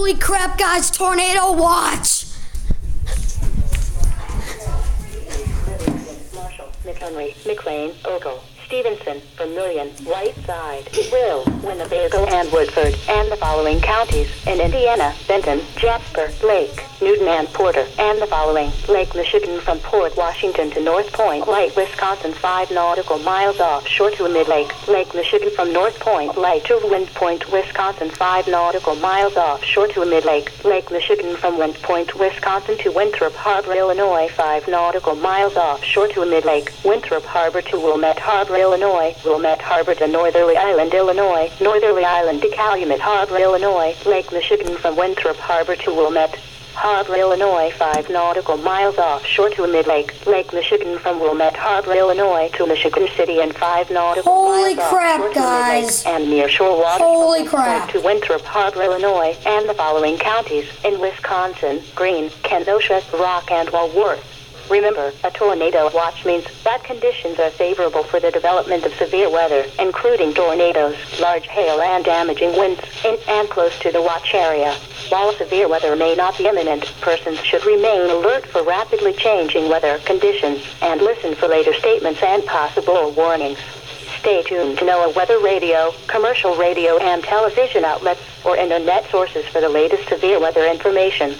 Holy crap, guys, tornado watch! Marshall, McHenry, McLean, Ogle, Stevenson, Vermilion, Whiteside, Will, Winnebago and Woodford, and the following counties in Indiana: Benton, Jasper, Lake, Newton and Porter, and the following: Lake Michigan from Port Washington to North Point Light, Wisconsin 5 nautical miles offshore to mid-lake. Lake Michigan from North Point Light to Wind Point, Wisconsin 5 nautical miles offshore to mid-lake. Lake Michigan from Wind Point, Wisconsin to Winthrop Harbor, Illinois 5 nautical miles offshore to mid-lake. Winthrop Harbor to Wilmette Harbor, Illinois. Wilmette Harbor to Northerly Island, Illinois. Northerly Island to Calumet Harbor, Illinois. Lake Michigan from Winthrop Harbor to Wilmette Harbor, Illinois 5 nautical miles offshore to mid-lake. Lake Michigan from Wilmette Harbor, Illinois to Michigan City and 5 nautical Holy miles crap, offshore guys. to mid-lake. And near shore waters Holy from crap. to Winthrop Harbor, Illinois, and the following counties in Wisconsin: Greene, Kenosha, Rock and Walworth. Remember, a tornado watch means that conditions are favorable for the development of severe weather, including tornadoes, large hail and damaging winds, in and close to the watch area. While severe weather may not be imminent, persons should remain alert for rapidly changing weather conditions and listen for later statements and possible warnings. Stay tuned to NOAA weather radio, commercial radio and television outlets, or internet sources for the latest severe weather information.